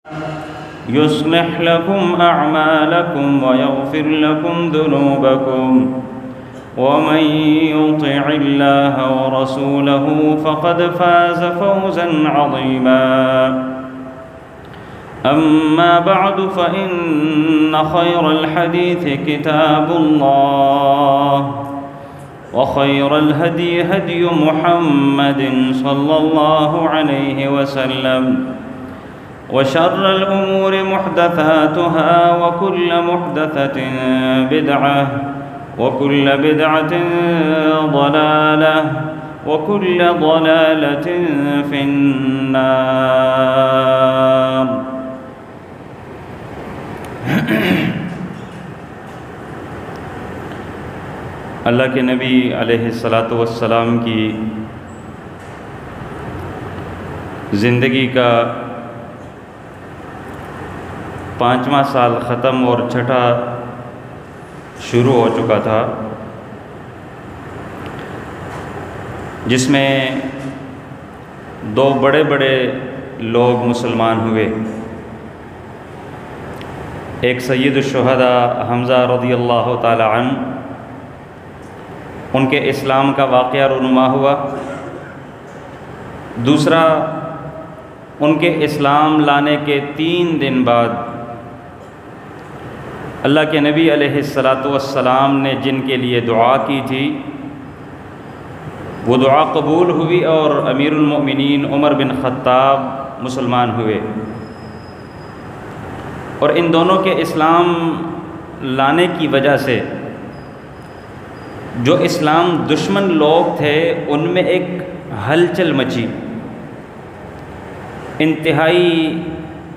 يصلح لكم أعمالكم ويغفر لكم ذنوبكم ومن يطع الله ورسوله فقد فاز فوزا عظيما. أما بعد فإن خير الحديث كتاب الله وخير الهدي هدي محمد صلى الله عليه وسلم وشر الأمور محدثاتها وكل محدثة بدعة وكل بدعة ضلالة وكل ضلالة في النار. اللہ کے نبی علیہ الصلاۃ والسلام کی زندگی کا 5واں سال ختم اور چھٹا شروع ہو چکا تھا، جس میں 2 بڑے بڑے لوگ مسلمان ہوئے. ایک سید الشہداء حمزہ رضی اللہ تعالی عنہ، ان کے اسلام کا واقعہ رونما ہوا. دوسرا، ان کے اسلام لانے کے 3 دن بعد اللہ کے نبی علیہ الصلاۃ والسلام نے جن کے لیے دعا کی تھی وہ دعا قبول ہوئی اور امیر المؤمنین عمر بن خطاب مسلمان ہوئے. اور ان دونوں کے اسلام لانے کی وجہ سے جو اسلام دشمن لوگ تھے ان میں ایک ہلچل مچی، انتہائی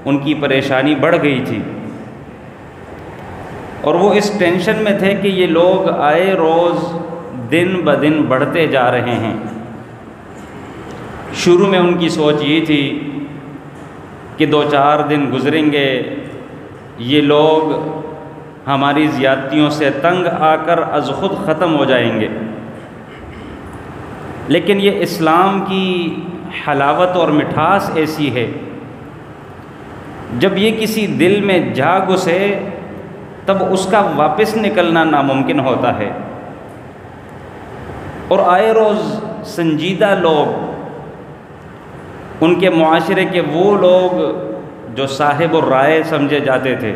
ان کی پریشانی بڑھ گئی تھی، اور وہ اس ٹینشن میں تھے کہ یہ لوگ آئے روز دن بدن بڑھتے جا رہے ہیں. شروع میں ان کی سوچ یہ تھی کہ 2-4 دن گزریں گے، یہ لوگ ہماری زیادتیوں سے تنگ آ کر از خود ختم ہو جائیں گے. لیکن یہ اسلام کی حلاوت اور مٹھاس ایسی ہے، جب یہ کسی دل میں جا گھسے تب اس کا واپس نکلنا ناممکن ہوتا ہے. اور آئے روز سنجیدہ لوگ، ان کے معاشرے کے وہ لوگ جو صاحب الرائے سمجھے جاتے تھے،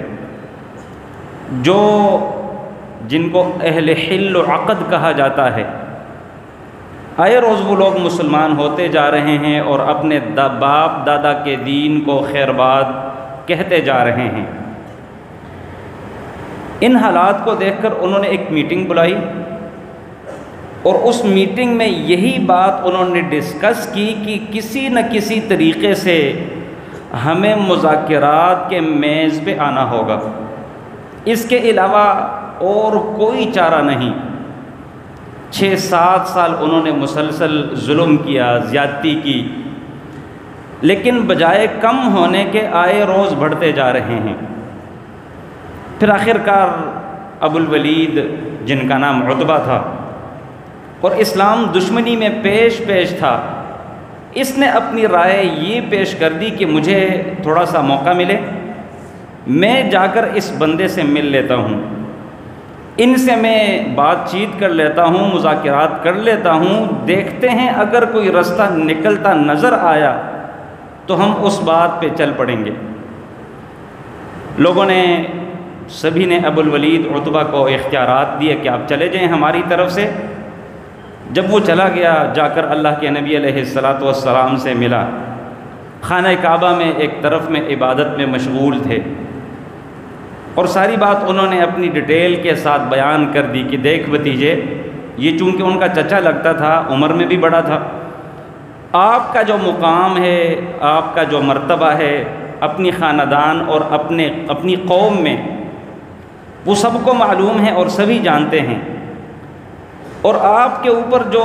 جن کو اہل حل و عقد کہا جاتا ہے، آئے روز وہ لوگ مسلمان ہوتے جا رہے ہیں اور اپنے باپ دادا کے دین کو خیرباد کہتے جا رہے ہیں. ان حالات کو دیکھ کر انہوں نے ایک میٹنگ بلائی، اور اس میٹنگ میں یہی بات انہوں نے ڈسکس کی کہ کسی نہ کسی طریقے سے ہمیں مذاکرات کے میز پہ آنا ہوگا، اس کے علاوہ اور کوئی چارہ نہیں. 6-7 سال انہوں نے مسلسل ظلم کیا، زیادتی کی، لیکن بجائے کم ہونے کے آئے روز بڑھتے جا رہے ہیں. پھر آخرکار ابو الولید، جن کا نام عتبہ تھا اور اسلام دشمنی میں پیش تھا، اس نے اپنی رائے یہ پیش کر دی کہ مجھے تھوڑا سا موقع ملے، میں جا کر اس بندے سے مل لیتا ہوں، ان سے میں بات چیت کر لیتا ہوں، مذاکرات کر لیتا ہوں، دیکھتے ہیں اگر کوئی رستہ نکلتا نظر آیا تو ہم اس بات پہ چل پڑیں گے. لوگوں نے، سبھی نے ابو الولید عتبہ کو اختیارات دیے کہ آپ چلے جائیں ہماری طرف سے. جب وہ چلا گیا، جا کر اللہ کے نبی علیہ الصلاۃ والسلام سے ملا. خانہ کعبہ میں ایک طرف میں عبادت میں مشغول تھے، اور ساری بات انہوں نے اپنی ڈیٹیل کے ساتھ بیان کر دی کہ دیکھ بھتیجے، یہ چونکہ ان کا چچا لگتا تھا، عمر میں بھی بڑا تھا، آپ کا جو مقام ہے، آپ کا جو مرتبہ ہے اپنی خاندان اور اپنی قوم میں، وہ سب کو معلوم ہے اور سبھی جانتے ہیں، اور آپ کے اوپر جو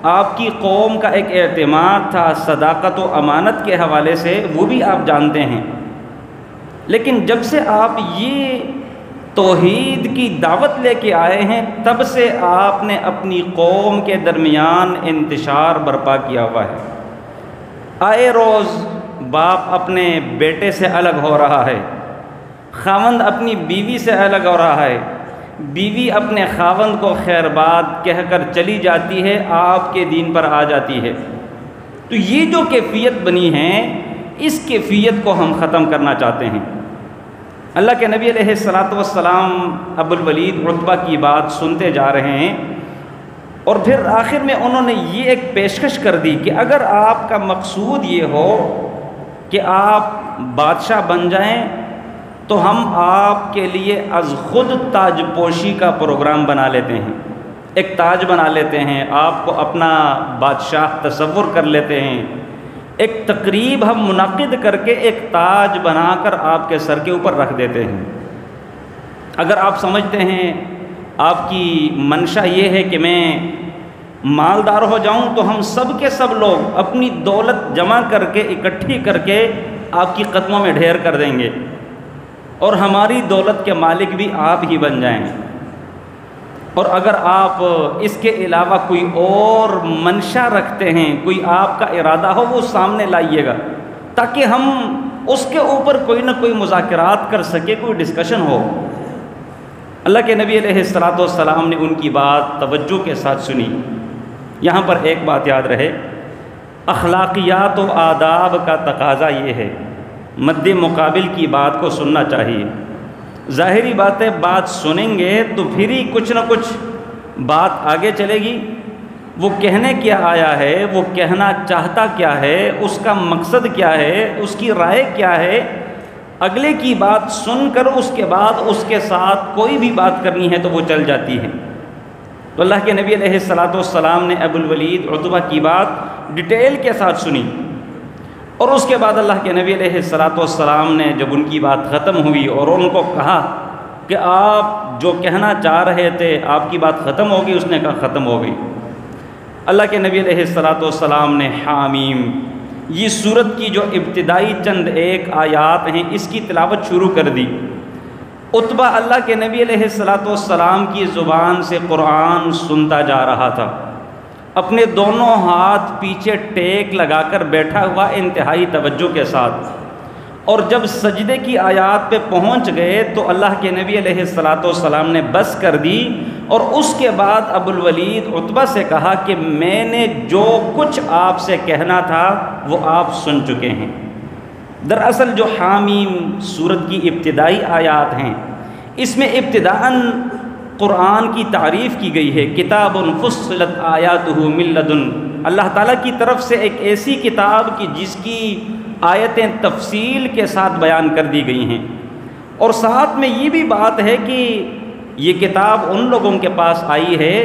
آپ کی قوم کا ایک اعتماد تھا صداقت و امانت کے حوالے سے، وہ بھی آپ جانتے ہیں. لیکن جب سے آپ یہ توحید کی دعوت لے کے آئے ہیں، تب سے آپ نے اپنی قوم کے درمیان انتشار برپا کیا ہوا ہے. آئے روز باپ اپنے بیٹے سے الگ ہو رہا ہے، خاوند اپنی بیوی سے الگ ہو رہا ہے، بیوی اپنے خاوند کو خیر بات کہہ کر چلی جاتی ہے، آپ کے دین پر آ جاتی ہے، تو یہ جو کیفیت بنی ہے اس کیفیت کو ہم ختم کرنا چاہتے ہیں۔ اللہ کے نبی علیہ السلام ابو الولید عتبہ کی بات سنتے جا رہے ہیں، اور پھر آخر میں انہوں نے یہ ایک پیشکش کر دی کہ اگر آپ کا مقصود یہ ہو کہ آپ بادشاہ بن جائیں تو ہم آپ کے لیے از خود تاج پوشی کا پروگرام بنا لیتے ہیں، ایک تاج بنا لیتے ہیں، آپ کو اپنا بادشاہ تصور کر لیتے ہیں، ایک تقریب ہم منعقد کر کے ایک تاج بنا کر آپ کے سر کے اوپر رکھ دیتے ہیں۔ اگر آپ سمجھتے ہیں آپ کی منشا یہ ہے کہ میں مالدار ہو جاؤں تو ہم سب کے سب لوگ اپنی دولت جمع کر کے اکٹھی کر کے آپ کی قدموں میں ڈھیر کر دیں گے، اور ہماری دولت کے مالک بھی آپ ہی بن جائیں۔ اور اگر آپ اس کے علاوہ کوئی اور منشا رکھتے ہیں، کوئی آپ کا ارادہ ہو، وہ سامنے لائیے گا تاکہ ہم اس کے اوپر کوئی نہ کوئی مذاکرات کر سکے، کوئی ڈسکشن ہو۔ اللہ کے نبی علیہ السلام نے ان کی بات توجہ کے ساتھ سنی۔ یہاں پر ایک بات یاد رہے، اخلاقیات و آداب کا تقاضا یہ ہے، مد مقابل کی بات کو سننا چاہیے۔ ظاہری باتیں بات سنیں گے تو پھر ہی کچھ نہ کچھ بات آگے چلے گی۔ وہ کہنے کیا آیا ہے، وہ کہنا چاہتا کیا ہے، اس کا مقصد کیا ہے، اس کی رائے کیا ہے، اگلے کی بات سن کر اس کے بعد اس کے ساتھ کوئی بھی بات کرنی ہے تو وہ چل جاتی ہے۔ تو اللہ کے نبی علیہ السلام نے ابو الولید عتبہ کی بات ڈیٹیل کے ساتھ سنی، اور اس کے بعد اللہ کے نبی علیہ السلام نے جب ان کی بات ختم ہوئی اور ان کو کہا کہ آپ جو کہنا چاہ رہے تھے آپ کی بات ختم ہوگی، اس نے کہا ختم ہو گئی۔ اللہ کے نبی علیہ السلام نے حامیم، یہ سورت کی جو ابتدائی چند ایک آیات ہیں اس کی تلاوت شروع کر دی۔ عتبہ اللہ کے نبی علیہ السلام کی زبان سے قرآن سنتا جا رہا تھا، اپنے دونوں ہاتھ پیچھے ٹیک لگا کر بیٹھا ہوا انتہائی توجہ کے ساتھ، اور جب سجدے کی آیات پہ پہنچ گئے تو اللہ کے نبی علیہ السلام نے بس کر دی، اور اس کے بعد ابو الولید عتبہ سے کہا کہ میں نے جو کچھ آپ سے کہنا تھا وہ آپ سن چکے ہیں۔ دراصل جو حامیم سورت کی ابتدائی آیات ہیں اس میں ابتداءً قرآن کی تعریف کی گئی ہے، کتاب فصلت آیاتہ من لدن، اللہ تعالیٰ کی طرف سے ایک ایسی کتاب کی جس کی آیتیں تفصیل کے ساتھ بیان کر دی گئی ہیں، اور ساتھ میں یہ بھی بات ہے کہ یہ کتاب ان لوگوں کے پاس آئی ہے،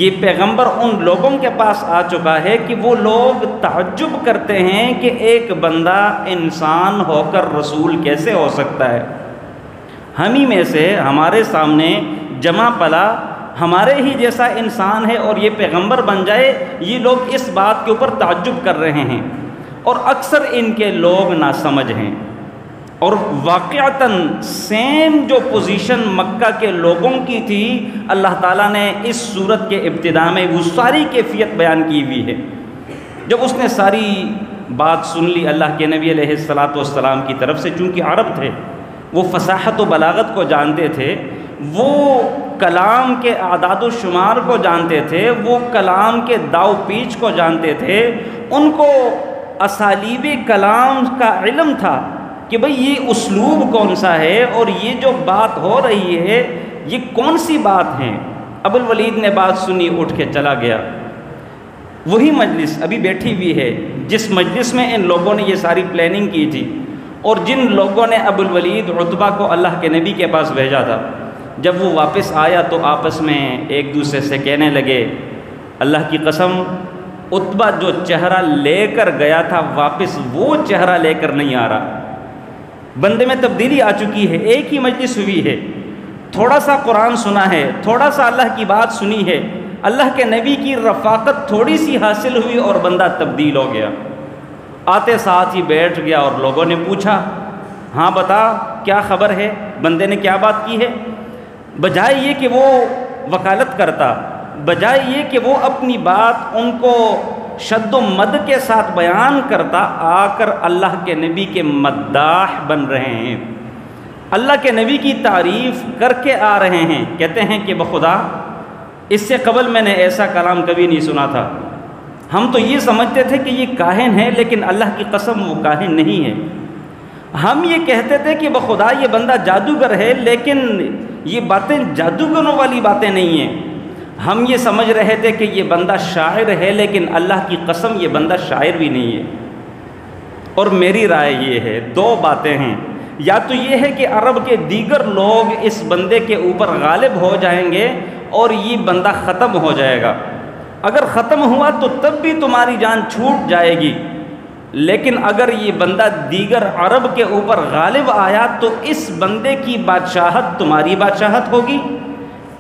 یہ پیغمبر ان لوگوں کے پاس آ چکا ہے کہ وہ لوگ تعجب کرتے ہیں کہ ایک بندہ انسان ہو کر رسول کیسے ہو سکتا ہے۔ ہم ہی میں سے ہمارے سامنے جمع پلا ہمارے ہی جیسا انسان ہے اور یہ پیغمبر بن جائے، یہ لوگ اس بات کے اوپر تعجب کر رہے ہیں، اور اکثر ان کے لوگ ناسمجھ ہیں۔ اور واقعتاً سیم جو پوزیشن مکہ کے لوگوں کی تھی اللہ تعالیٰ نے اس سورت کے ابتداء میں وہ ساری کیفیت بیان کی ہوئی ہے۔ جب اس نے ساری بات سن لی اللہ کے نبی علیہ السلام کی طرف سے، چونکہ عرب تھے، وہ فصاحت و بلاغت کو جانتے تھے، وہ کلام کے اعداد و شمار کو جانتے تھے، وہ کلام کے داو پیچ کو جانتے تھے، ان کو اسالیب کلام کا علم تھا کہ بھئی یہ اسلوب کون سا ہے اور یہ جو بات ہو رہی ہے یہ کون سی بات ہے۔ ابو الولید نے بات سنی، اٹھ کے چلا گیا۔ وہی مجلس ابھی بیٹھی ہوئی ہے جس مجلس میں ان لوگوں نے یہ ساری پلاننگ کی تھی، اور جن لوگوں نے ابو الولید عتبہ کو اللہ کے نبی کے پاس بھیجا تھا، جب وہ واپس آیا تو آپس میں ایک دوسرے سے کہنے لگے، اللہ کی قسم عتبہ جو چہرہ لے کر گیا تھا واپس وہ چہرہ لے کر نہیں آ رہا، بندے میں تبدیلی آ چکی ہے۔ ایک ہی مجلس ہوئی ہے، تھوڑا سا قرآن سنا ہے، تھوڑا سا اللہ کی بات سنی ہے، اللہ کے نبی کی رفاقت تھوڑی سی حاصل ہوئی اور بندہ تبدیل ہو گیا۔ آتے ساتھ ہی بیٹھ گیا اور لوگوں نے پوچھا، ہاں بتا کیا خبر ہے، بندے نے کیا بات کی ہے؟ بجائے یہ کہ وہ وکالت کرتا، بجائے یہ کہ وہ اپنی بات ان کو شد و مد کے ساتھ بیان کرتا آ کر اللہ کے نبی کے مداح بن رہے ہیں، اللہ کے نبی کی تعریف کر کے آ رہے ہیں، کہتے ہیں کہ بخدا اس سے قبل میں نے ایسا کلام کبھی نہیں سنا تھا، ہم تو یہ سمجھتے تھے کہ یہ کاہن ہے، لیکن اللہ کی قسم وہ کاہن نہیں ہے، ہم یہ کہتے تھے کہ بخدا یہ بندہ جادوگر ہے، لیکن یہ باتیں جادوگروں والی باتیں نہیں ہیں، ہم یہ سمجھ رہے تھے کہ یہ بندہ شاعر ہے، لیکن اللہ کی قسم یہ بندہ شاعر بھی نہیں ہے۔ اور میری رائے یہ ہے، دو باتیں ہیں، یا تو یہ ہے کہ عرب کے دیگر لوگ اس بندے کے اوپر غالب ہو جائیں گے اور یہ بندہ ختم ہو جائے گا، اگر ختم ہوا تو تب بھی تمہاری جان چھوٹ جائے گی، لیکن اگر یہ بندہ دیگر عرب کے اوپر غالب آیا تو اس بندے کی بادشاہت تمہاری بادشاہت ہوگی،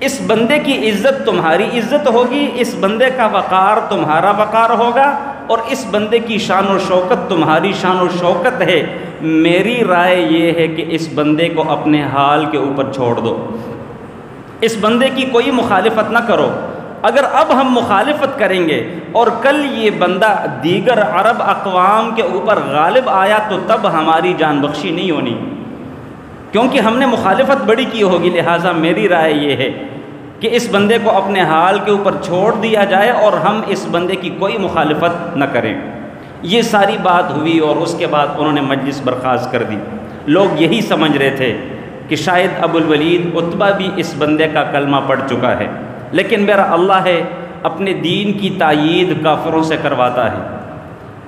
اس بندے کی عزت تمہاری عزت ہوگی، اس بندے کا وقار تمہارا وقار ہوگا، اور اس بندے کی شان و شوکت تمہاری شان و شوکت ہے۔ میری رائے یہ ہے کہ اس بندے کو اپنے حال کے اوپر چھوڑ دو، اس بندے کی کوئی مخالفت نہ کرو، اگر اب ہم مخالفت کریں گے اور کل یہ بندہ دیگر عرب اقوام کے اوپر غالب آیا تو تب ہماری جان بخشی نہیں ہونی، کیونکہ ہم نے مخالفت بڑی کی ہوگی۔ لہٰذا میری رائے یہ ہے کہ اس بندے کو اپنے حال کے اوپر چھوڑ دیا جائے اور ہم اس بندے کی کوئی مخالفت نہ کریں۔ یہ ساری بات ہوئی اور اس کے بعد انہوں نے مجلس برخاست کر دی۔ لوگ یہی سمجھ رہے تھے کہ شاید ابو الولید عتبہ بھی اس بندے کا کلمہ پڑھ چکا ہے، لیکن میرا اللہ ہے اپنے دین کی تائید کافروں سے کرواتا ہے،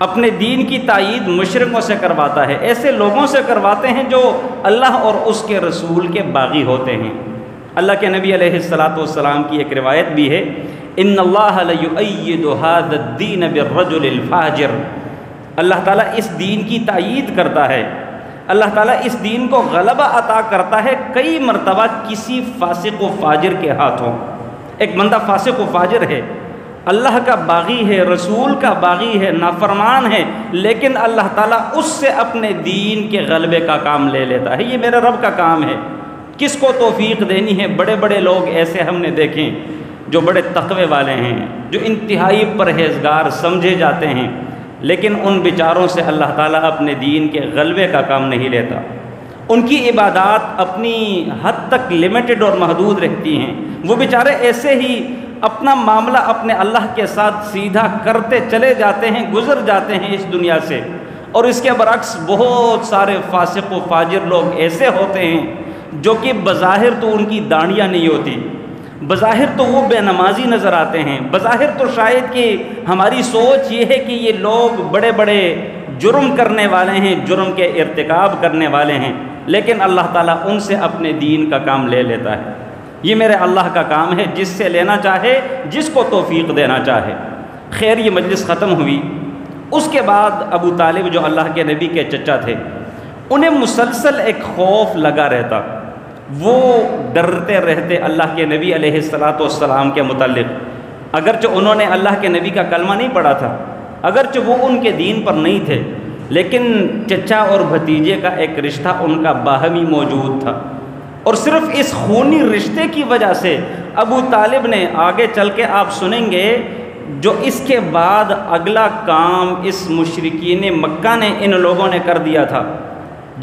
اپنے دین کی تائید مشرکوں سے کرواتا ہے، ایسے لوگوں سے کرواتے ہیں جو اللہ اور اس کے رسول کے باغی ہوتے ہیں۔ اللہ کے نبی علیہ السلام کی ایک روایت بھی ہے، ان اللہ لیؤید ھذا الدین بالرجل الفاجر، اللہ تعالیٰ اس دین کی تائید کرتا ہے، اللہ تعالیٰ اس دین کو غلبہ عطا کرتا ہے کئی مرتبہ کسی فاسق و فاجر کے ہاتھوں۔ ایک بندہ فاسق و فاجر ہے، اللہ کا باغی ہے، رسول کا باغی ہے، نافرمان ہے، لیکن اللہ تعالیٰ اس سے اپنے دین کے غلبے کا کام لے لیتا ہے۔ یہ میرے رب کا کام ہے، کس کو توفیق دینی ہے؟ بڑے بڑے لوگ ایسے ہم نے دیکھیں جو بڑے تقوی والے ہیں، جو انتہائی پرہیزگار سمجھے جاتے ہیں، لیکن ان بیچاروں سے اللہ تعالیٰ اپنے دین کے غلبے کا کام نہیں لیتا، ان کی عبادات اپنی حد تک لمیٹڈ اور محدود رہتی ہیں، وہ بیچارے ایسے ہی اپنا معاملہ اپنے اللہ کے ساتھ سیدھا کرتے چلے جاتے ہیں، گزر جاتے ہیں اس دنیا سے۔ اور اس کے برعکس بہت سارے فاسق و فاجر لوگ ایسے ہوتے ہیں جو کہ بظاہر تو ان کی داڑیاں نہیں ہوتی، بظاہر تو وہ بے نمازی نظر آتے ہیں، بظاہر تو شاید کہ ہماری سوچ یہ ہے کہ یہ لوگ بڑے بڑے جرم کرنے والے ہیں، جرم کے ارتکاب کرنے والے ہیں، لیکن اللہ تعالیٰ ان سے اپنے دین کا کام لے لیتا ہے۔ یہ میرے اللہ کا کام ہے، جس سے لینا چاہے، جس کو توفیق دینا چاہے۔ خیر یہ مجلس ختم ہوئی، اس کے بعد ابو طالب جو اللہ کے نبی کے چچا تھے، انہیں مسلسل ایک خوف لگا رہتا، وہ ڈرتے رہتے اللہ کے نبی علیہ السلام کے متعلق، اگرچہ انہوں نے اللہ کے نبی کا کلمہ نہیں پڑھا تھا، اگرچہ وہ ان کے دین پر نہیں تھے، لیکن چچا اور بھتیجے کا ایک رشتہ ان کا باہمی موجود تھا، اور صرف اس خونی رشتے کی وجہ سے ابو طالب نے آگے چل کے آپ سنیں گے جو اس کے بعد اگلا کام اس مشرکین مکہ نے ان لوگوں نے کر دیا تھا،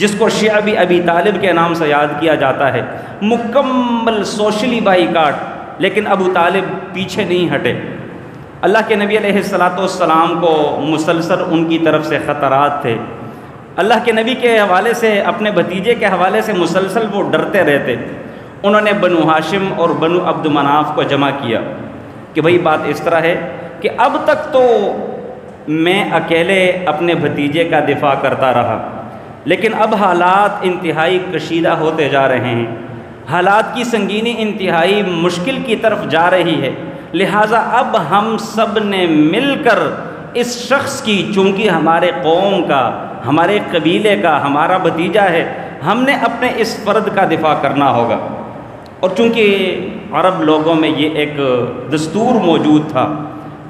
جس کو شعبی ابی طالب کے نام سے یاد کیا جاتا ہے، مکمل سوشلی بائیکاٹ، لیکن ابو طالب پیچھے نہیں ہٹے۔ اللہ کے نبی علیہ السلام کو مسلسل ان کی طرف سے خطرات تھے، اللہ کے نبی کے حوالے سے، اپنے بھتیجے کے حوالے سے مسلسل وہ ڈرتے رہتے۔ انہوں نے بنو ہاشم اور بنو عبد مناف کو جمع کیا کہ بھئی بات اس طرح ہے کہ اب تک تو میں اکیلے اپنے بھتیجے کا دفاع کرتا رہا، لیکن اب حالات انتہائی کشیدہ ہوتے جا رہے ہیں، حالات کی سنگینی انتہائی مشکل کی طرف جا رہی ہے، لہٰذا اب ہم سب نے مل کر اس شخص کی، چونکہ ہمارے قوم کا، ہمارے قبیلے کا، ہمارا بھتیجا ہے، ہم نے اپنے اس فرد کا دفاع کرنا ہوگا۔ اور چونکہ عرب لوگوں میں یہ ایک دستور موجود تھا،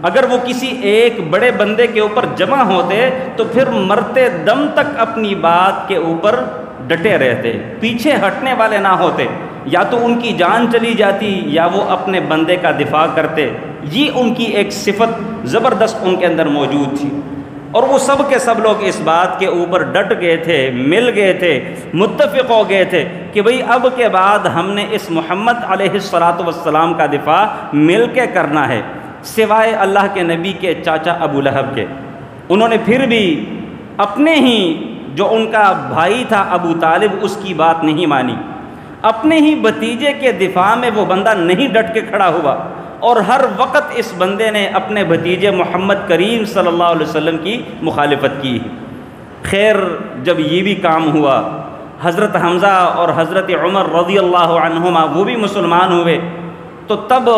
اگر وہ کسی ایک بڑے بندے کے اوپر جمع ہوتے تو پھر مرتے دم تک اپنی بات کے اوپر ڈٹے رہتے، پیچھے ہٹنے والے نہ ہوتے، یا تو ان کی جان چلی جاتی یا وہ اپنے بندے کا دفاع کرتے، یہ ان کی ایک صفت زبردست ان کے اندر موجود تھی، اور وہ سب کے سب لوگ اس بات کے اوپر ڈٹ گئے تھے، مل گئے تھے، متفق ہو گئے تھے کہ بھئی اب کے بعد ہم نے اس محمد علیہ الصلاۃ والسلام کا دفاع مل کے کرنا ہے، سوائے اللہ کے نبی کے چاچا ابو لہب کے۔ انہوں نے پھر بھی اپنے ہی جو ان کا بھائی تھا ابو طالب اس کی بات نہیں مانی، اپنے ہی بھتیجے کے دفاع میں وہ بندہ نہیں ڈٹ کے کھڑا ہوا، اور ہر وقت اس بندے نے اپنے بھتیجے محمد کریم صلی اللہ علیہ وسلم کی مخالفت کی۔ خیر جب یہ بھی کام ہوا، حضرت حمزہ اور حضرت عمر رضی اللہ عنہما وہ بھی مسلمان ہوئے، تو تب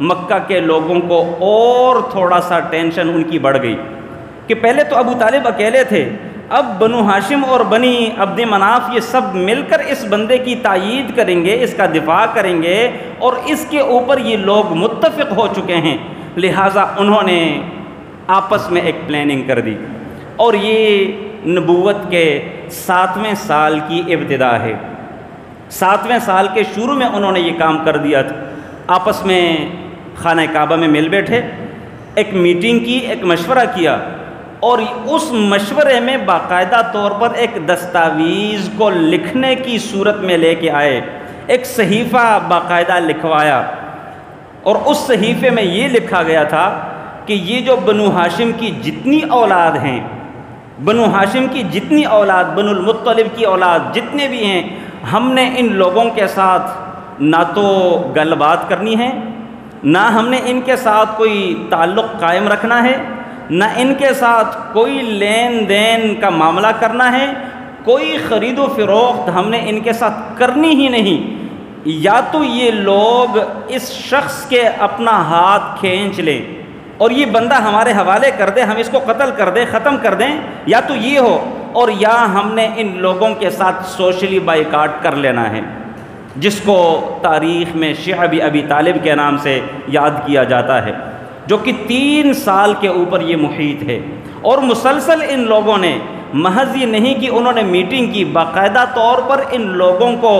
مکہ کے لوگوں کو اور تھوڑا سا ٹینشن ان کی بڑھ گئی کہ پہلے تو ابو طالب اکیلے تھے، اب بنو ہاشم اور بنی عبد مناف یہ سب مل کر اس بندے کی تائید کریں گے، اس کا دفاع کریں گے، اور اس کے اوپر یہ لوگ متفق ہو چکے ہیں، لہٰذا انہوں نے آپس میں ایک پلاننگ کر دی، اور یہ نبوت کے 7ویں سال کی ابتدا ہے۔ 7ویں سال کے شروع میں انہوں نے یہ کام کر دیا تھا، آپس میں خانہ کعبہ میں مل بیٹھے، ایک میٹنگ کی، ایک مشورہ کیا، اور اس مشورے میں باقاعدہ طور پر ایک دستاویز کو لکھنے کی صورت میں لے کے آئے، ایک صحیفہ باقاعدہ لکھوایا، اور اس صحیفے میں یہ لکھا گیا تھا کہ یہ جو بنو ہاشم کی جتنی اولاد ہیں، بنو ہاشم کی جتنی اولاد، بنو المطلب کی اولاد جتنے بھی ہیں، ہم نے ان لوگوں کے ساتھ نہ تو گل بات کرنی ہے، نہ ہم نے ان کے ساتھ کوئی تعلق قائم رکھنا ہے، نہ ان کے ساتھ کوئی لین دین کا معاملہ کرنا ہے، کوئی خرید و فروخت ہم نے ان کے ساتھ کرنی ہی نہیں، یا تو یہ لوگ اس شخص کے اپنا ہاتھ کھینچ لیں اور یہ بندہ ہمارے حوالے کر دے، ہم اس کو قتل کر دیں، ختم کر دیں، یا تو یہ ہو، اور یا ہم نے ان لوگوں کے ساتھ سوشلی بائیکاٹ کر لینا ہے، جس کو تاریخ میں شعب ابی طالب کے نام سے یاد کیا جاتا ہے، جو کہ 3 سال کے اوپر یہ محیط ہے۔ اور مسلسل ان لوگوں نے محض یہ نہیں کہ انہوں نے میٹنگ کی، باقاعدہ طور پر ان لوگوں کو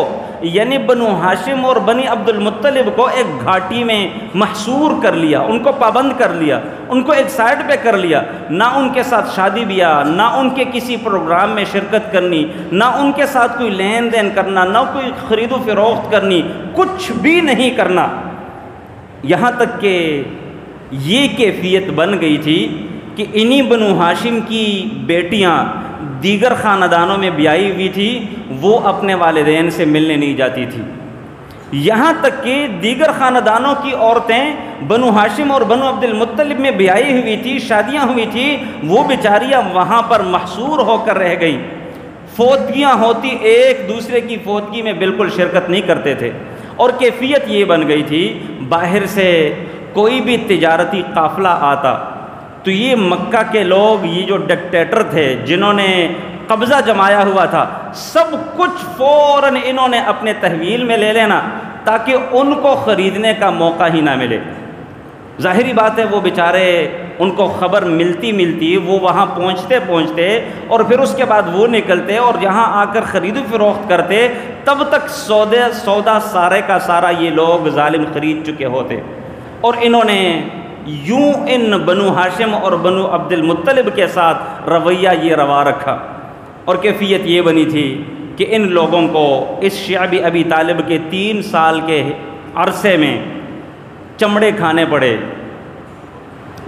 یعنی بنو ہاشم اور بنی عبد المطلب کو ایک گھاٹی میں محصور کر لیا، ان کو پابند کر لیا، ان کو ایک سائڈ پہ کر لیا، نہ ان کے ساتھ شادی بیاہ، نہ ان کے کسی پروگرام میں شرکت کرنی، نہ ان کے ساتھ کوئی لین دین کرنا، نہ کوئی خرید و فروخت کرنی، کچھ بھی نہیں کرنا۔ یہاں تک کہ یہ کیفیت بن گئی تھی کہ انہی بنو ہاشم کی بیٹیاں دیگر خاندانوں میں بیائی ہوئی تھی، وہ اپنے والدین سے ملنے نہیں جاتی تھی، یہاں تک کہ دیگر خاندانوں کی عورتیں بنو ہاشم اور بنو عبد المطلب میں بیائی ہوئی تھی، شادیاں ہوئی تھی، وہ بیچاریاں وہاں پر محصور ہو کر رہ گئیں، فوتگیاں ہوتی، ایک دوسرے کی فوتگی میں بالکل شرکت نہیں کرتے تھے، اور کیفیت یہ بن گئی تھی باہر سے کوئی بھی تجارتی قافلہ آتا تو یہ مکہ کے لوگ، یہ جو ڈکٹیٹر تھے جنہوں نے قبضہ جمایا ہوا تھا، سب کچھ فوراً انہوں نے اپنے تحویل میں لے لینا تاکہ ان کو خریدنے کا موقع ہی نہ ملے۔ ظاہری بات ہے وہ بیچارے، ان کو خبر ملتی وہ وہاں پہنچتے اور پھر اس کے بعد وہ نکلتے اور یہاں آ کر خرید و فروخت کرتے، تب تک سودا سارے کا سارا یہ لوگ ظالم خرید چکے ہوتے، اور انہوں نے یوں ان بنو ہاشم اور بنو عبد المطلب کے ساتھ رویہ یہ روا رکھا، اور کیفیت یہ بنی تھی کہ ان لوگوں کو اس شعب ابی طالب کے 3 سال کے عرصے میں چمڑے کھانے پڑے،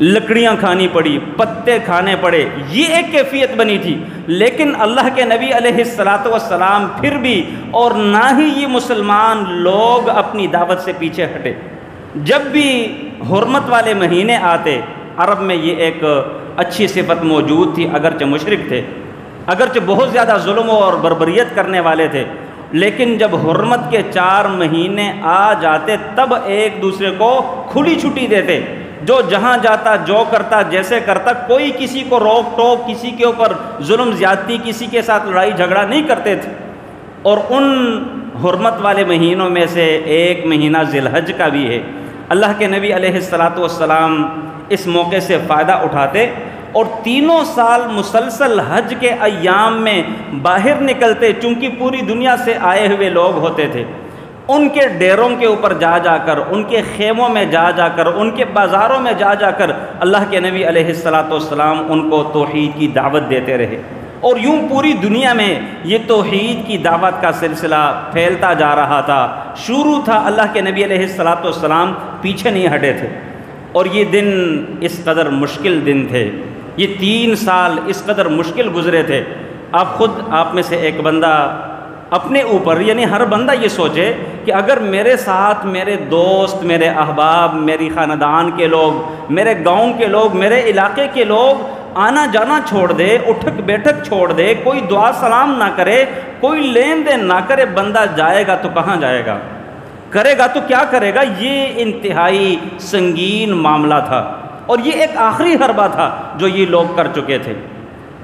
لکڑیاں کھانی پڑی، پتے کھانے پڑے، یہ ایک کیفیت بنی تھی۔ لیکن اللہ کے نبی علیہ السلام پھر بھی، اور نہ ہی یہ مسلمان لوگ اپنی دعوت سے پیچھے ہٹے۔ جب بھی حرمت والے مہینے آتے، عرب میں یہ ایک اچھی صفت موجود تھی، اگرچہ مشرک تھے، اگرچہ بہت زیادہ ظلم اور بربریت کرنے والے تھے، لیکن جب حرمت کے 4 مہینے آ جاتے تب ایک دوسرے کو کھلی چھٹی دیتے، جو جہاں جاتا، جو کرتا، جیسے کرتا، کوئی کسی کو روک ٹوک، کسی کے اوپر ظلم زیادتی، کسی کے ساتھ لڑائی جھگڑا نہیں کرتے تھے۔ اور ان حرمت والے مہینوں میں سے ایک مہینہ ذی الحج کا بھی ہے۔ اللہ کے نبی علیہ السلام اس موقع سے فائدہ اٹھاتے اور 3 سال مسلسل حج کے ایام میں باہر نکلتے، چونکہ پوری دنیا سے آئے ہوئے لوگ ہوتے تھے، ان کے ڈیروں کے اوپر جا جا کر، ان کے خیموں میں جا جا کر، ان کے بازاروں میں جا جا کر اللہ کے نبی علیہ السلام ان کو توحید کی دعوت دیتے رہے، اور یوں پوری دنیا میں یہ توحید کی دعوت کا سلسلہ پھیلتا جا رہا تھا۔ شروع تھا، اللہ کے نبی علیہ السلام پیچھے نہیں ہٹے تھے، اور یہ دن اس قدر مشکل دن تھے، یہ 3 سال اس قدر مشکل گزرے تھے۔ آپ میں سے ایک بندہ اپنے اوپر، یعنی ہر بندہ یہ سوچے کہ اگر میرے ساتھ میرے دوست، میرے احباب، میری خاندان کے لوگ، میرے گاؤں کے لوگ، میرے علاقے کے لوگ آنا جانا چھوڑ دے، اٹھک بیٹھک چھوڑ دے، کوئی دعا سلام نہ کرے، کوئی لین دین نہ کرے، بندہ جائے گا تو کہاں جائے گا؟ کرے گا تو کیا کرے گا؟ یہ انتہائی سنگین معاملہ تھا، اور یہ ایک آخری حربہ تھا جو یہ لوگ کر چکے تھے۔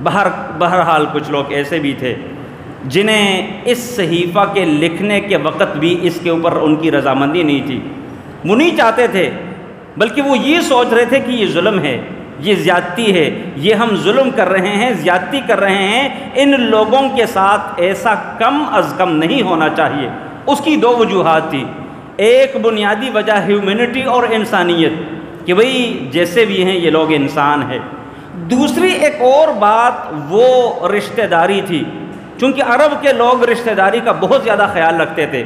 بہرحال کچھ لوگ ایسے بھی تھے جنہیں اس صحیفہ کے لکھنے کے وقت بھی اس کے اوپر ان کی رضامندی نہیں تھی، وہ نہیں چاہتے تھے، بلکہ وہ یہ سوچ رہے تھے کہ یہ ظلم ہے، یہ زیادتی ہے، یہ ہم ظلم کر رہے ہیں، زیادتی کر رہے ہیں، ان لوگوں کے ساتھ ایسا کم از کم نہیں ہونا چاہیے۔ اس کی 2 وجوہات تھی، ایک بنیادی وجہ ہیومینٹی اور انسانیت، کہ بھئی جیسے بھی ہیں یہ لوگ انسان ہیں۔ دوسری ایک اور بات وہ رشتہ داری تھی، چونکہ عرب کے لوگ رشتہ داری کا بہت زیادہ خیال رکھتے تھے،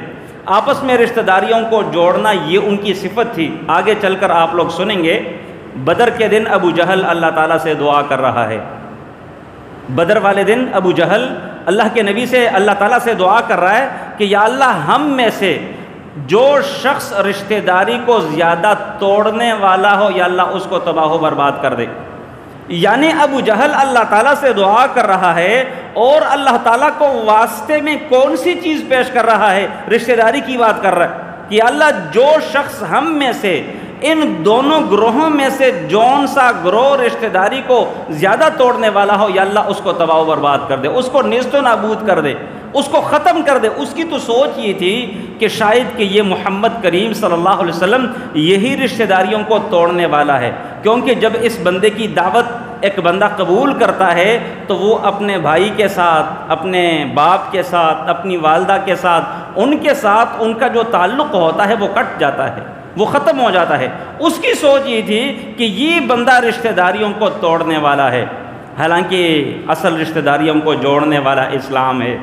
آپس میں رشتہ داریوں کو جوڑنا یہ ان کی صفت تھی۔ آگے چل کر آپ لوگ سنیں گے، بدر کے دن ابو جہل اللہ تعالیٰ سے دعا کر رہا ہے، بدر والے دن ابو جہل اللہ کے نبی سے، اللہ تعالیٰ سے دعا کر رہا ہے کہ یا اللہ ہم میں سے جو شخص رشتہ داری کو زیادہ توڑنے والا ہو، یا اللہ اس کو تباہ و برباد کر دے۔ یعنی ابو جہل اللہ تعالیٰ سے دعا کر رہا ہے، اور اللہ تعالیٰ کو واسطے میں کون سی چیز پیش کر رہا ہے؟ رشتہ داری کی بات کر رہا ہے کہ اللہ جو شخص ہم میں سے ان دونوں گروہوں میں سے جون سا گروہ رشتہ داری کو زیادہ توڑنے والا ہو، یا اللہ اس کو تباہ و برباد کر دے، اس کو نیست و نابود کر دے، اس کو ختم کر دے۔ اس کی تو سوچ یہ تھی کہ شاید کہ یہ محمد کریم صلی اللہ علیہ وسلم یہی رشتہ داریوں کو توڑنے والا ہے، کیونکہ جب اس بندے کی دعوت ایک بندہ قبول کرتا ہے تو وہ اپنے بھائی کے ساتھ، اپنے باپ کے ساتھ، اپنی والدہ کے ساتھ، ان کے ساتھ ان کا جو تعلق ہوتا ہے وہ کٹ جاتا ہے، وہ ختم ہو جاتا ہے۔ اس کی سوچ یہ تھی کہ یہ بندہ رشتہ داریوں کو توڑنے والا ہے، حالانکہ اصل رشتہ داریوں کو جوڑنے والا اسلام ہے،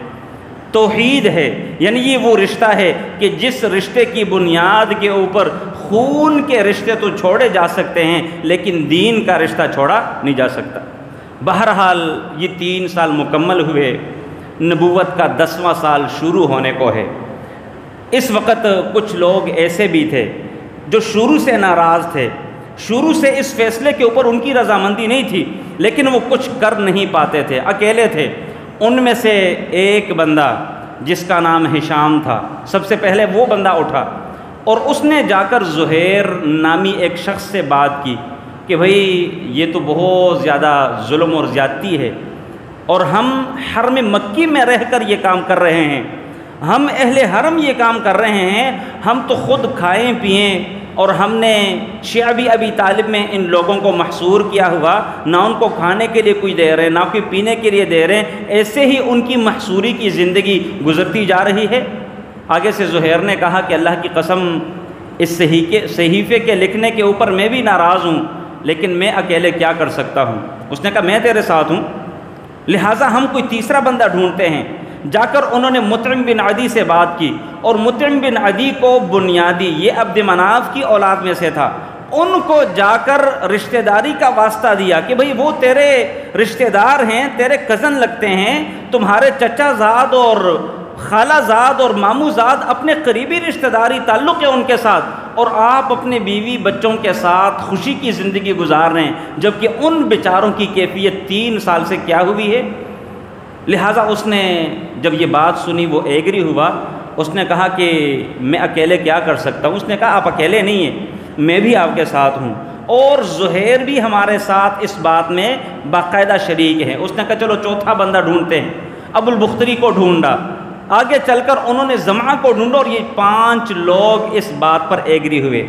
توحید ہے۔ یعنی یہ وہ رشتہ ہے کہ جس رشتے کی بنیاد کے اوپر خون کے رشتے تو چھوڑے جا سکتے ہیں، لیکن دین کا رشتہ چھوڑا نہیں جا سکتا۔ بہرحال یہ 3 سال مکمل ہوئے، نبوت کا 10واں سال شروع ہونے کو ہے۔ اس وقت کچھ لوگ ایسے بھی تھے جو شروع سے ناراض تھے، شروع سے اس فیصلے کے اوپر ان کی رضامندی نہیں تھی، لیکن وہ کچھ کر نہیں پاتے تھے، اکیلے تھے۔ ان میں سے ایک بندہ جس کا نام ہشام تھا، سب سے پہلے وہ بندہ اٹھا اور اس نے جا کر زہیر نامی ایک شخص سے بات کی کہ بھئی یہ تو بہت زیادہ ظلم اور زیادتی ہے، اور ہم حرم مکی میں رہ کر یہ کام کر رہے ہیں، ہم اہل حرم یہ کام کر رہے ہیں، ہم تو خود کھائیں پئیں، اور ہم نے شعبی ابی طالب میں ان لوگوں کو محصور کیا ہوا، نہ ان کو کھانے کے لیے کوئی دے رہے، نہ کوئی پینے کے لیے دے رہے، ایسے ہی ان کی محصوری کی زندگی گزرتی جا رہی ہے۔ آگے سے زہیر نے کہا کہ اللہ کی قسم اس صحیفے کے لکھنے کے اوپر میں بھی ناراض ہوں، لیکن میں اکیلے کیا کر سکتا ہوں۔ اس نے کہا میں تیرے ساتھ ہوں، لہٰذا ہم کوئی تیسرا بندہ ڈھونڈتے ہیں۔ جا کر انہوں نے مطعم بن عدی سے بات کی، اور مطعم بن عدی کو بنیادی، یہ عبد مناف کی اولاد میں سے تھا، ان کو جا کر رشتہ داری کا واسطہ دیا کہ بھئی وہ تیرے رشتہ دار ہیں، تیرے کزن لگتے ہیں، تمہارے چچا زاد اور خالہ زاد اور ماموں زاد اپنے قریبی رشتہ داری تعلق ہے ان کے ساتھ، اور آپ اپنے بیوی بچوں کے ساتھ خوشی کی زندگی گزار رہے ہیں، جبکہ ان بیچاروں کی کیفیت 3 سال سے کیا ہوئی ہے۔ لہٰذا اس نے جب یہ بات سنی وہ ایگری ہوا، اس نے کہا کہ میں اکیلے کیا کر سکتا ہوں۔ اس نے کہا آپ اکیلے نہیں ہیں، میں بھی آپ کے ساتھ ہوں، اور زہیر بھی ہمارے ساتھ اس بات میں باقاعدہ شریک ہے۔ اس نے کہا چلو چوتھا بندہ ڈھونڈتے ہیں۔ ابو البختری کو ڈھونڈا، آگے چل کر انہوں نے زمعہ کو ڈھونڈا، اور یہ 5 لوگ اس بات پر ایگری ہوئے۔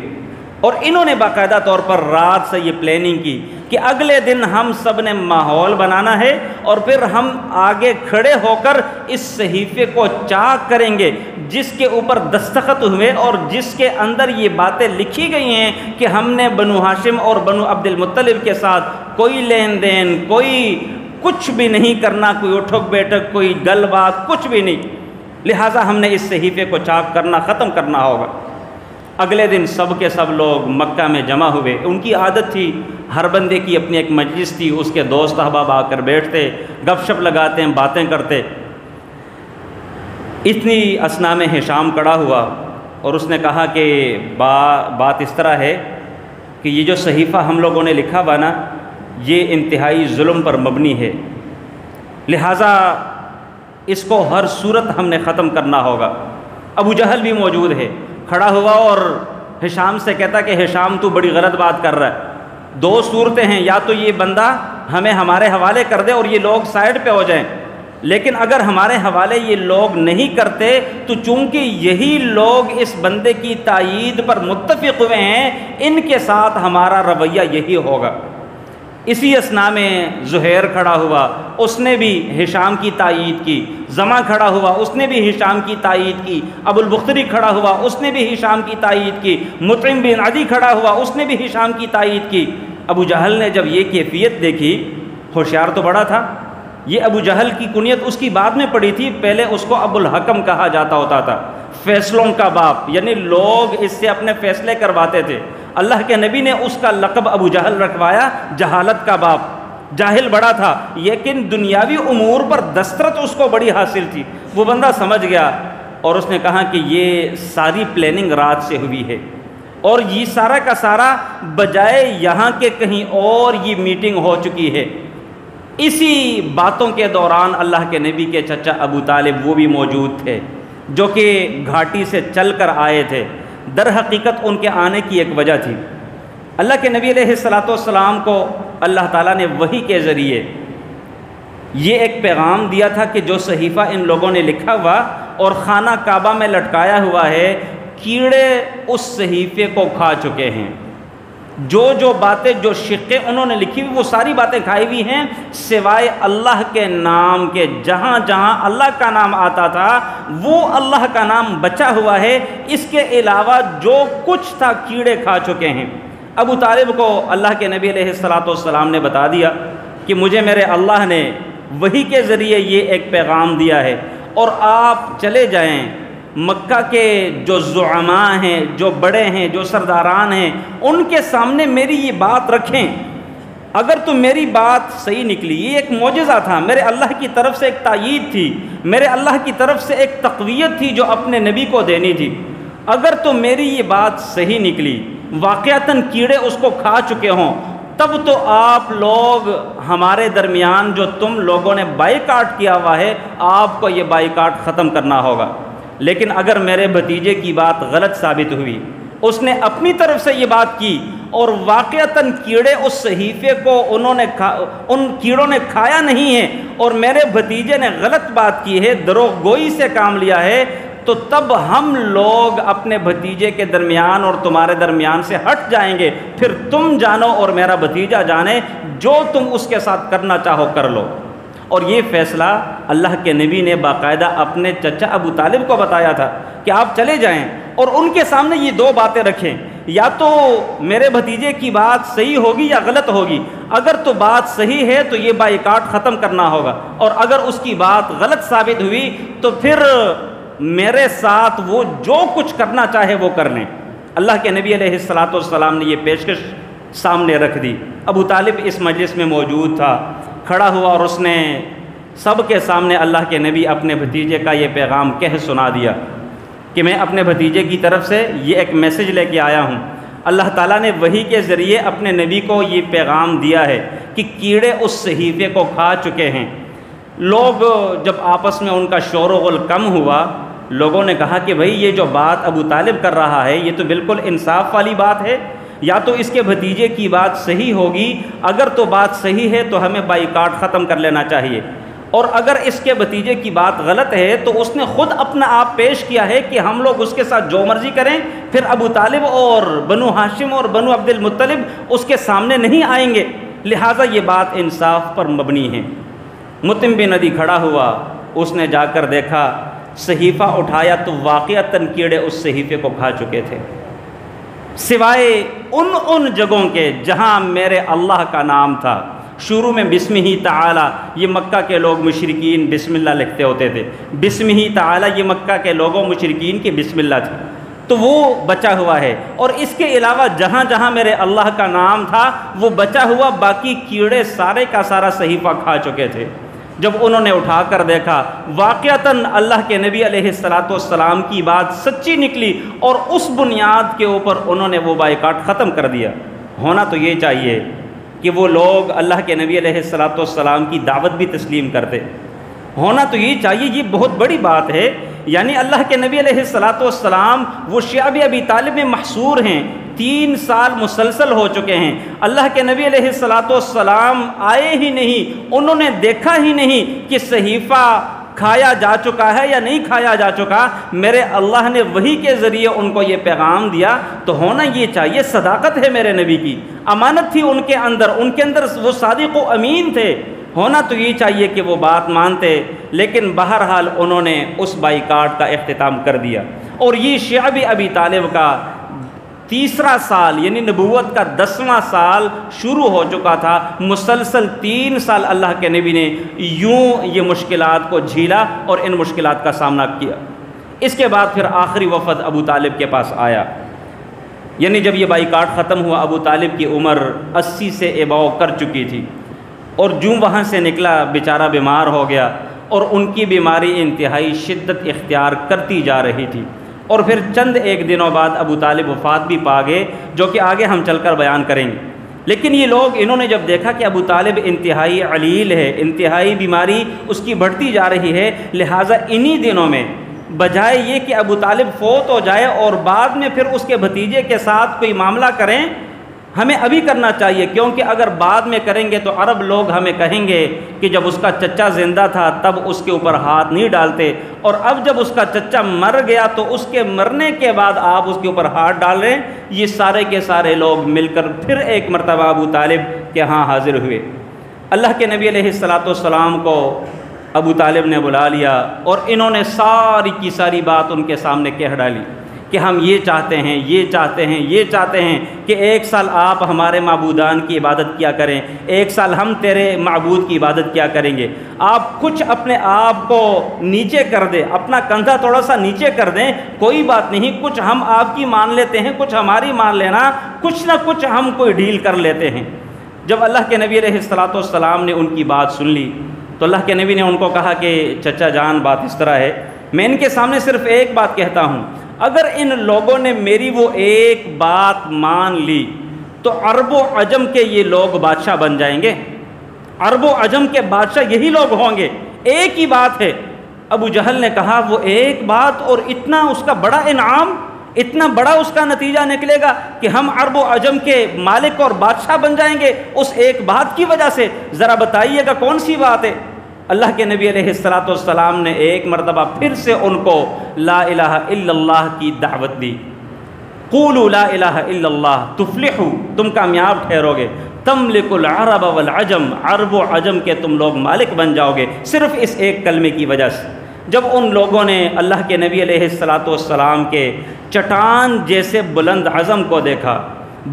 اور انہوں نے باقاعدہ طور پر رات سے یہ پلاننگ کی کہ اگلے دن ہم سب نے ماحول بنانا ہے اور پھر ہم آگے کھڑے ہو کر اس صحیفے کو چاک کریں گے جس کے اوپر دستخط ہوئے اور جس کے اندر یہ باتیں لکھی گئی ہیں کہ ہم نے بنو ہاشم اور بنو عبد المطلب کے ساتھ کوئی لین دین، کوئی کچھ بھی نہیں کرنا، کوئی اٹھک بیٹھک، کوئی گل بات، کچھ بھی نہیں، لہٰذا ہم نے اس صحیفے کو چاک کرنا، ختم کرنا ہوگا۔ اگلے دن سب کے سب لوگ مکہ میں جمع ہوئے۔ ان کی عادت تھی، ہر بندے کی اپنی ایک مجلس تھی، اس کے دوست احباب آ کر بیٹھتے، گپ شپ لگاتے ہیں، باتیں کرتے۔ اتنی اثنا میں ہشام کھڑا ہوا اور اس نے کہا کہ بات اس طرح ہے کہ یہ جو صحیفہ ہم لوگوں نے لکھا ہوا نا، یہ انتہائی ظلم پر مبنی ہے، لہٰذا اس کو ہر صورت ہم نے ختم کرنا ہوگا۔ ابو جہل بھی موجود ہے، کھڑا ہوا اور ہشام سے کہتا کہ ہشام تو بڑی غلط بات کر رہا ہے، دو صورتیں ہیں، یا تو یہ بندہ ہمیں ہمارے حوالے کر دے اور یہ لوگ سائڈ پہ ہو جائیں، لیکن اگر ہمارے حوالے یہ لوگ نہیں کرتے تو چونکہ یہی لوگ اس بندے کی تائید پر متفق ہوئے ہیں، ان کے ساتھ ہمارا رویہ یہی ہوگا۔ اسی اثنا میں زہیر کھڑا ہوا، اس نے بھی ہشام کی تائید کی، زما کھڑا ہوا، اس نے بھی ہشام کی تائید کی، ابو البختری کھڑا ہوا، اس نے بھی ہشام کی تائید کی، مطعم بن عدی کھڑا ہوا، اس نے بھی ہشام کی تائید کی۔ ابو جہل نے جب یہ کیفیت دیکھی، ہوشیار تو بڑا تھا، یہ ابو جہل کی کنیت اس کی بعد میں پڑی تھی، پہلے اس کو ابو الحکم کہا جاتا ہوتا تھا، فیصلوں کا باپ، یعنی لوگ اس سے اپنے فیصلے کرواتے تھے۔ اللہ کے نبی نے اس کا لقب ابو جہل رکھوایا، جہالت کا باپ، جاہل بڑا تھا، لیکن دنیاوی امور پر دسترت اس کو بڑی حاصل تھی۔ وہ بندہ سمجھ گیا اور اس نے کہا کہ یہ ساری پلاننگ رات سے ہوئی ہے اور یہ سارا کا سارا بجائے یہاں کے کہیں اور یہ میٹنگ ہو چکی ہے۔ اسی باتوں کے دوران اللہ کے نبی کے چچا ابو طالب وہ بھی موجود تھے جو کہ گھاٹی سے چل کر آئے تھے۔ در حقیقت ان کے آنے کی ایک وجہ تھی، اللہ کے نبی علیہ السلام کو اللہ تعالیٰ نے وحی کے ذریعے یہ ایک پیغام دیا تھا کہ جو صحیفہ ان لوگوں نے لکھا ہوا اور خانہ کعبہ میں لٹکایا ہوا ہے، کیڑے اس صحیفے کو کھا چکے ہیں۔ جو باتیں، جو شقیں انہوں نے لکھی ہوئی، وہ ساری باتیں کھائی ہوئی ہیں، سوائے اللہ کے نام کے۔ جہاں جہاں اللہ کا نام آتا تھا وہ اللہ کا نام بچا ہوا ہے، اس کے علاوہ جو کچھ تھا کیڑے کھا چکے ہیں۔ ابو طالب کو اللہ کے نبی علیہ السلام نے بتا دیا کہ مجھے میرے اللہ نے وحی کے ذریعے یہ ایک پیغام دیا ہے اور آپ چلے جائیں، مکہ کے جو زعماء ہیں، جو بڑے ہیں، جو سرداران ہیں، ان کے سامنے میری یہ بات رکھیں۔ اگر تو میری بات صحیح نکلی، یہ ایک معجزہ تھا، میرے اللہ کی طرف سے ایک تائید تھی، میرے اللہ کی طرف سے ایک تقویت تھی جو اپنے نبی کو دینی تھی۔ اگر تو میری یہ بات صحیح نکلی، واقعتاً کیڑے اس کو کھا چکے ہوں، تب تو آپ لوگ ہمارے درمیان جو تم لوگوں نے بائیکاٹ کیا ہوا ہے، آپ کو یہ بائیکاٹ ختم کرنا ہوگا۔ لیکن اگر میرے بھتیجے کی بات غلط ثابت ہوئی، اس نے اپنی طرف سے یہ بات کی اور واقعتاً کیڑے اس صحیفے کو ان کیڑوں نے کھایا نہیں ہے اور میرے بھتیجے نے غلط بات کی ہے، دروغ گوئی سے کام لیا ہے، تو تب ہم لوگ اپنے بھتیجے کے درمیان اور تمہارے درمیان سے ہٹ جائیں گے، پھر تم جانو اور میرا بھتیجا جانے، جو تم اس کے ساتھ کرنا چاہو کر لو۔ اور یہ فیصلہ اللہ کے نبی نے باقاعدہ اپنے چچا ابو طالب کو بتایا تھا کہ آپ چلے جائیں اور ان کے سامنے یہ دو باتیں رکھیں، یا تو میرے بھتیجے کی بات صحیح ہوگی یا غلط ہوگی، اگر تو بات صحیح ہے تو یہ بائیکاٹ ختم کرنا ہوگا، اور اگر اس کی بات غلط ثابت ہوئی تو پھر میرے ساتھ وہ جو کچھ کرنا چاہے وہ کر لیں۔ اللہ کے نبی علیہ السلام نے یہ پیشکش سامنے رکھ دی۔ ابو طالب اس مجلس میں موجود تھا، کھڑا ہوا اور اس نے سب کے سامنے اللہ کے نبی اپنے بھتیجے کا یہ پیغام کہہ سنا دیا کہ میں اپنے بھتیجے کی طرف سے یہ ایک میسج لے کے آیا ہوں۔ اللہ تعالیٰ نے وحی کے ذریعے اپنے نبی کو یہ پیغام دیا ہے کہ کیڑے اس صحیفے کو کھا چکے ہیں۔ لوگ جب آپس میں ان کا شور و غل کم ہوا، لوگوں نے کہا کہ بھئی یہ جو بات ابو طالب کر رہا ہے یہ تو بالکل انصاف والی بات ہے، یا تو اس کے بھتیجے کی بات صحیح ہوگی، اگر تو بات صحیح ہے تو ہمیں بائیکاٹ ختم کر لینا چاہیے، اور اگر اس کے بھتیجے کی بات غلط ہے تو اس نے خود اپنا آپ پیش کیا ہے کہ ہم لوگ اس کے ساتھ جو مرضی کریں، پھر ابو طالب اور بنو ہاشم اور بنو عبد المطلب اس کے سامنے نہیں آئیں گے، لہٰذا یہ بات انصاف پر مبنی ہے۔ مطعم بن عدی کھڑا ہوا، اس نے جا کر دیکھا، صحیفہ اٹھایا تو واقعتاً کیڑے اس صحیفے کو کھا چکے تھے، سوائے ان جگہوں کے جہاں میرے اللہ کا نام تھا۔ شروع میں بسم ہی تعالی، یہ مکہ کے لوگ مشرکین بسم اللہ لکھتے ہوتے تھے، بسم ہی تعالی یہ مکہ کے لوگوں مشرکین کی بسم اللہ تھی، تو وہ بچا ہوا ہے۔ اور اس کے علاوہ جہاں جہاں میرے اللہ کا نام تھا وہ بچا ہوا، باقی کیڑے سارے کا سارا صحیفہ کھا چکے تھے۔ جب انہوں نے اٹھا کر دیکھا، واقعتاً اللہ کے نبی علیہ السلام کی بات سچی نکلی، اور اس بنیاد کے اوپر انہوں نے وہ بائیکاٹ ختم کر دیا۔ ہونا تو یہ چاہیے کہ وہ لوگ اللہ کے نبی علیہ السلام کی دعوت بھی تسلیم کرتے، ہونا تو یہ چاہیے، یہ بہت بڑی بات ہے۔ یعنی اللہ کے نبی علیہ السلام وہ شعب ابی طالب میں محصور ہیں، 3 سال مسلسل ہو چکے ہیں، اللہ کے نبی علیہ السلام آئے ہی نہیں، انہوں نے دیکھا ہی نہیں کہ صحیفہ کھایا جا چکا ہے یا نہیں کھایا جا چکا، میرے اللہ نے وحی کے ذریعے ان کو یہ پیغام دیا، تو ہونا یہ چاہیے، صداقت ہے میرے نبی کی، امانت تھی ان کے اندر وہ صادق و امین تھے، ہونا تو یہ چاہیے کہ وہ بات مانتے، لیکن بہرحال انہوں نے اس بائیکاٹ کا اختتام کر دیا۔ اور یہ شعب ابی طالب کا 3 سال یعنی نبوت کا 10واں سال شروع ہو چکا تھا، مسلسل 3 سال اللہ کے نبی نے یوں یہ مشکلات کو جھیلا اور ان مشکلات کا سامنا کیا۔ اس کے بعد پھر آخری وفد ابو طالب کے پاس آیا، یعنی جب یہ بائیکاٹ ختم ہوا، ابو طالب کی عمر 80 سے اباؤ کر چکی تھی، اور جوں وہاں سے نکلا بیچارہ بیمار ہو گیا، اور ان کی بیماری انتہائی شدت اختیار کرتی جا رہی تھی، اور پھر چند ایک دنوں بعد ابو طالب وفات بھی پا گئے، جو کہ آگے ہم چل کر بیان کریں گے۔ لیکن یہ لوگ انہوں نے جب دیکھا کہ ابو طالب انتہائی علیل ہے، انتہائی بیماری اس کی بڑھتی جا رہی ہے، لہٰذا انہی دنوں میں بجائے یہ کہ ابو طالب فوت ہو جائے اور بعد میں پھر اس کے بھتیجے کے ساتھ کوئی معاملہ کریں، ہمیں ابھی کرنا چاہیے، کیونکہ اگر بعد میں کریں گے تو عرب لوگ ہمیں کہیں گے کہ جب اس کا چچا زندہ تھا تب اس کے اوپر ہاتھ نہیں ڈالتے، اور اب جب اس کا چچا مر گیا تو اس کے مرنے کے بعد آپ اس کے اوپر ہاتھ ڈال رہے ہیں۔ یہ سارے کے سارے لوگ مل کر پھر ایک مرتبہ ابو طالب کے ہاں حاضر ہوئے۔ اللہ کے نبی علیہ السلام کو ابو طالب نے بلا لیا، اور انہوں نے ساری کی ساری بات ان کے سامنے کہہ ڈالی کہ ہم یہ چاہتے ہیں، یہ چاہتے ہیں، یہ چاہتے ہیں کہ 1 سال آپ ہمارے معبودان کی عبادت کیا کریں، 1 سال ہم تیرے معبود کی عبادت کیا کریں گے، آپ کچھ اپنے آپ کو نیچے کر دیں، اپنا کندھا تھوڑا سا نیچے کر دیں، کوئی بات نہیں، کچھ ہم آپ کی مان لیتے ہیں، کچھ ہماری مان لینا، کچھ نہ کچھ ہم کوئی ڈیل کر لیتے ہیں۔ جب اللہ کے نبی علیہ السلام نے ان کی بات سن لی تو اللہ کے نبی نے ان کو کہا کہ چچا جان بات اس طرح ہے، میں ان کے سامنے صرف ایک بات کہتا ہوں، اگر ان لوگوں نے میری وہ ایک بات مان لی تو عرب و عجم کے یہ لوگ بادشاہ بن جائیں گے، عرب و عجم کے بادشاہ یہی لوگ ہوں گے، ایک ہی بات ہے۔ ابو جہل نے کہا وہ ایک بات اور اتنا اس کا بڑا انعام، اتنا بڑا اس کا نتیجہ نکلے گا کہ ہم عرب و عجم کے مالک اور بادشاہ بن جائیں گے اس ایک بات کی وجہ سے، ذرا بتائیے گا کون سی بات ہے؟ اللہ کے نبی علیہ السلام نے ایک مرتبہ پھر سے ان کو لا الہ الا اللہ کی دعوت دی۔ قولوا لا الہ الا اللہ تفلحوا، تم کامیاب ٹھہرو گے، تملک العرب والعجم، عرب و عجم کے تم لوگ مالک بن جاؤ گے، صرف اس ایک کلمے کی وجہ سے۔ جب ان لوگوں نے اللہ کے نبی علیہ السلام کے چٹان جیسے بلند عزم کو دیکھا،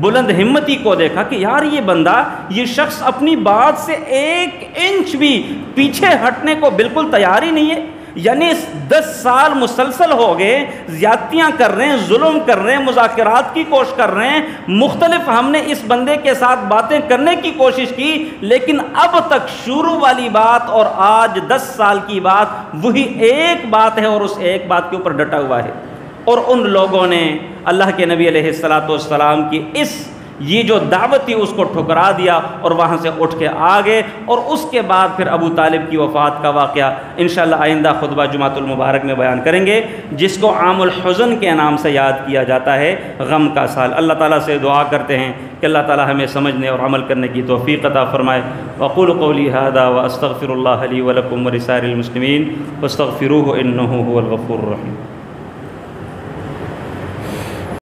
بلند ہمتی کو دیکھا کہ یار یہ بندہ، یہ شخص اپنی بات سے 1 انچ بھی پیچھے ہٹنے کو بالکل تیار ہی نہیں ہے، یعنی 10 سال مسلسل ہو گئے، زیادتیاں کر رہے ہیں، ظلم کر رہے ہیں، مذاکرات کی کوشش کر رہے ہیں، مختلف ہم نے اس بندے کے ساتھ باتیں کرنے کی کوشش کی، لیکن اب تک شروع والی بات اور آج 10 سال کی بات وہی ایک بات ہے، اور اس ایک بات کے اوپر ڈٹا ہوا ہے۔ اور ان لوگوں نے اللہ کے نبی علیہ السلام کی اس یہ جو دعوت تھی اس کو ٹھکرا دیا اور وہاں سے اٹھ کے آ گئے، اور اس کے بعد پھر ابو طالب کی وفات کا واقعہ انشاءاللہ آئندہ خطبہ جمعۃ المبارک میں بیان کریں گے، جس کو عام الحزن کے نام سے یاد کیا جاتا ہے، غم کا سال۔ اللہ تعالیٰ سے دعا کرتے ہیں کہ اللہ تعالیٰ ہمیں سمجھنے اور عمل کرنے کی توفیق عطا فرمائے۔ وأقول قولی ھذا وأستغفر اللہ لی ولکم ولسائر المسلمین فاستغفروہ انہ ھو الغفور الرحیم۔